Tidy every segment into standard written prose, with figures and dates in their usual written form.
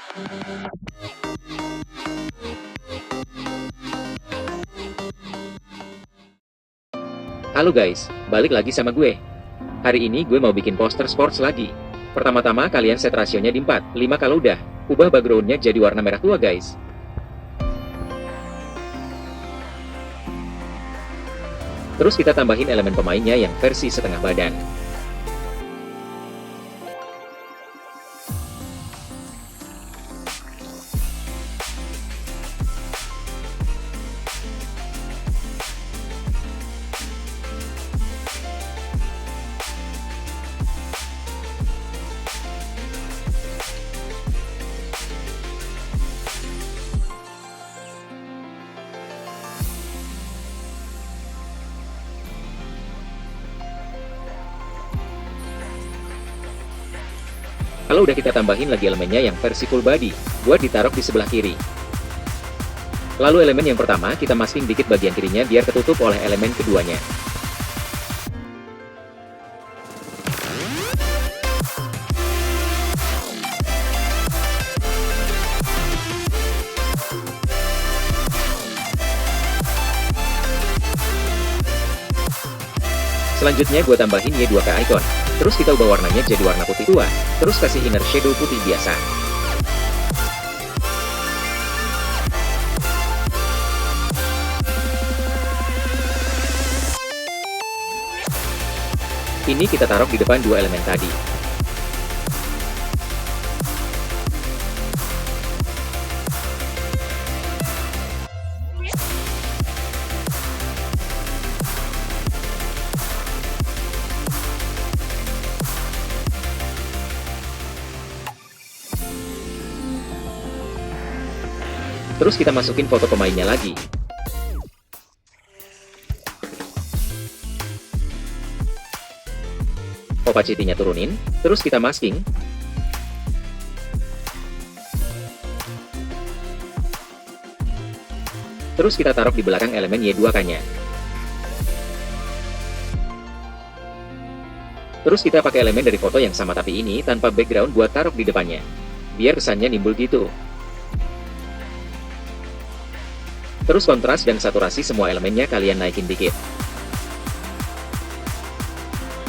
Halo guys, balik lagi sama gue. Hari ini gue mau bikin poster sports lagi. Pertama-tama kalian set rasionya di 4, 5 kalau udah. Ubah backgroundnya jadi warna merah tua guys. Terus kita tambahin elemen pemainnya yang versi setengah badan. Kalau udah kita tambahin lagi elemennya yang versi full body, buat ditaruh di sebelah kiri. Lalu elemen yang pertama kita masking dikit bagian kirinya biar ketutup oleh elemen keduanya. Selanjutnya gue tambahin Y2K icon. Terus kita ubah warnanya jadi warna putih tua. Terus kasih inner shadow putih biasa. Ini kita taruh di depan dua elemen tadi. Terus kita masukin foto pemainnya lagi. Opacity-nya turunin, terus kita masking. Terus kita taruh di belakang elemen Y2K-nya. Terus kita pakai elemen dari foto yang sama tapi ini tanpa background buat taruh di depannya. Biar kesannya nimbul gitu. Terus kontras dan saturasi semua elemennya kalian naikin dikit.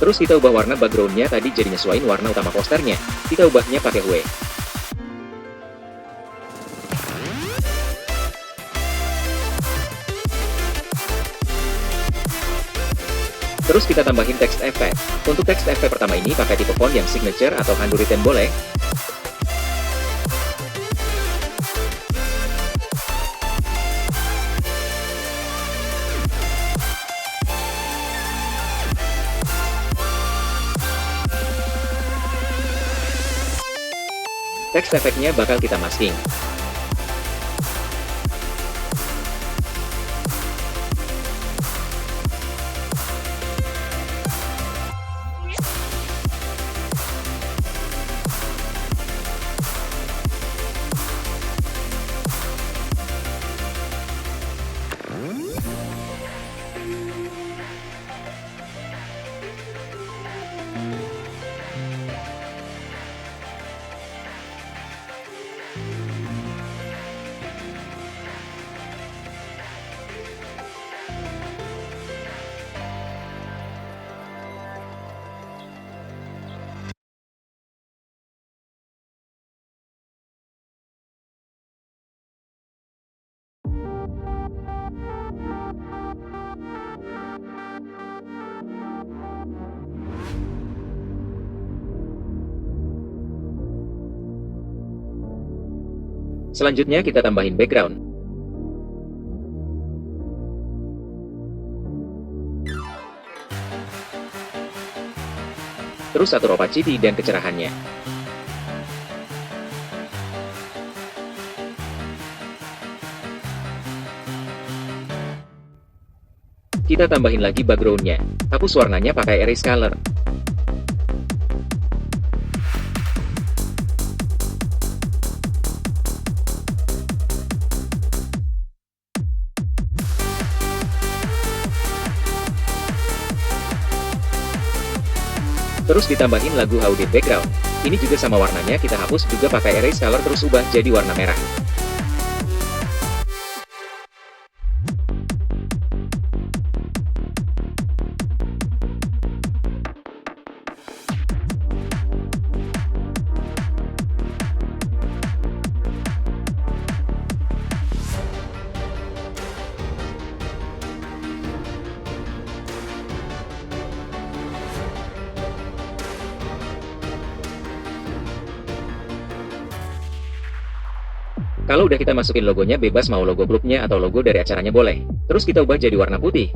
Terus kita ubah warna backgroundnya tadi jadi nyesuaiin warna utama posternya. Kita ubahnya pakai W. Terus kita tambahin text effect. Untuk text effect pertama ini pakai tipe font yang signature atau handwritten boleh. Text efeknya bakal kita masking. Selanjutnya kita tambahin background. Terus atur opacity dan kecerahannya. Kita tambahin lagi backgroundnya. Hapus warnanya pakai erase color. Terus ditambahin lagu How Deep background. Ini juga sama warnanya, kita hapus juga pakai erase color terus ubah jadi warna merah. Kalau udah kita masukin logonya, bebas mau logo klubnya atau logo dari acaranya boleh. Terus kita ubah jadi warna putih.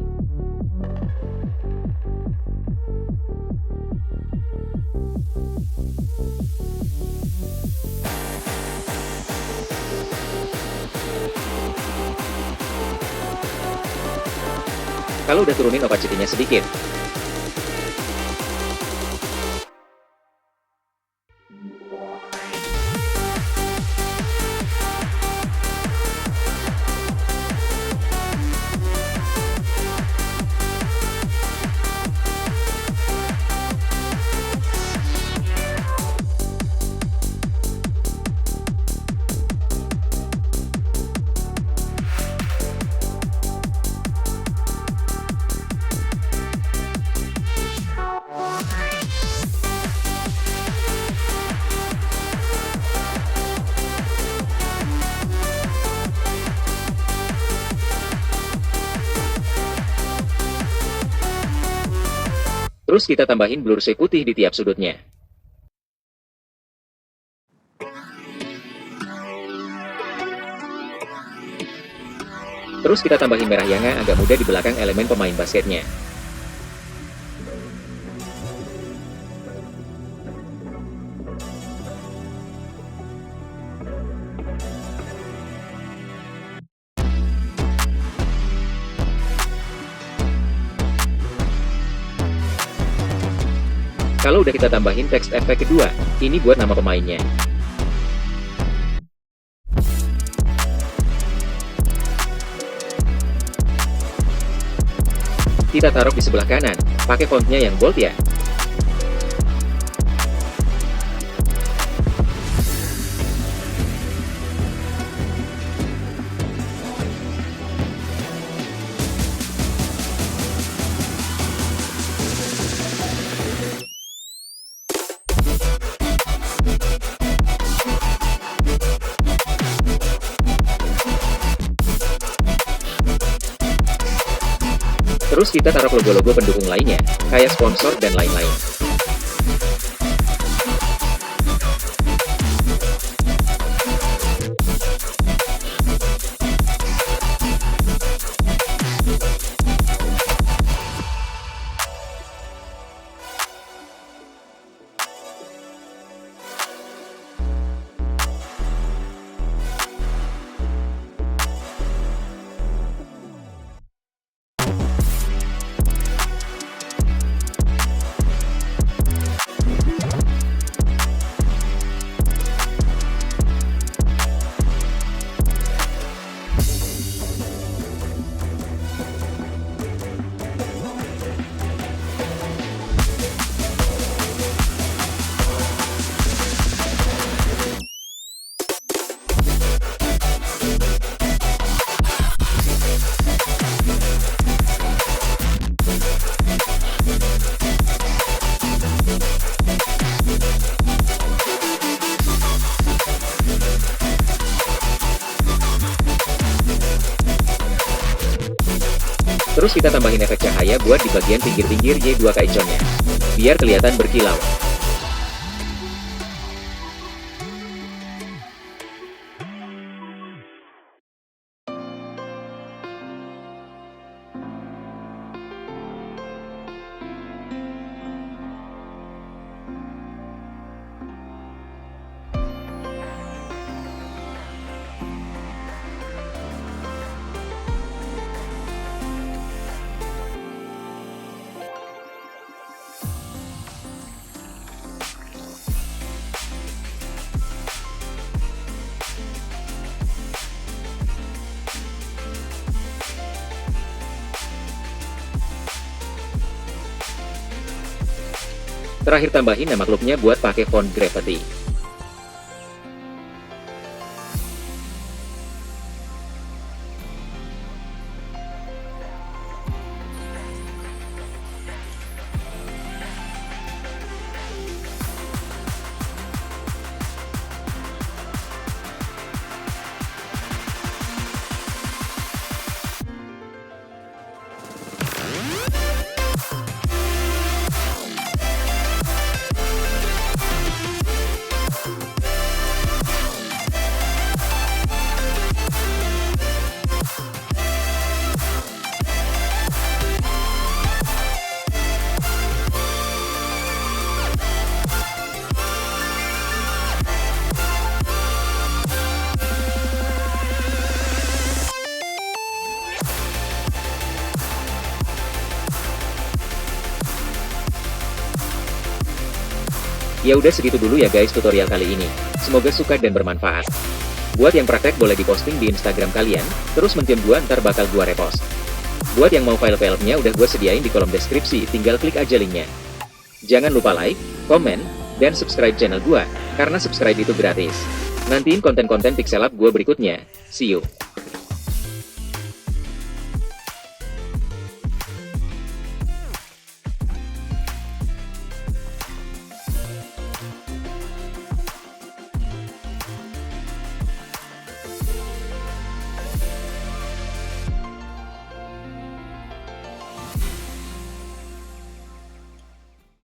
Kalau udah turunin opacity-nya sedikit. Terus kita tambahin blur shade putih di tiap sudutnya. Terus kita tambahin merah yang agak muda di belakang elemen pemain basketnya. Kalau udah kita tambahin text efek kedua, ini buat nama pemainnya. Kita taruh di sebelah kanan, pakai fontnya yang bold ya. Terus kita taruh logo-logo pendukung lainnya, kayak sponsor dan lain-lain. Terus kita tambahin efek cahaya buat di bagian pinggir-pinggir Y2K iconnya, biar kelihatan berkilau. Terakhir tambahin nama klubnya buat pakai font Gravity. Ya udah segitu dulu ya guys tutorial kali ini. Semoga suka dan bermanfaat. Buat yang praktek boleh diposting di Instagram kalian, terus mention gua ntar bakal gua repost. Buat yang mau file-filenya udah gua sediain di kolom deskripsi, tinggal klik aja linknya. Jangan lupa like, komen, dan subscribe channel gua, karena subscribe itu gratis. Nantiin konten-konten pixel lab gua berikutnya. See you.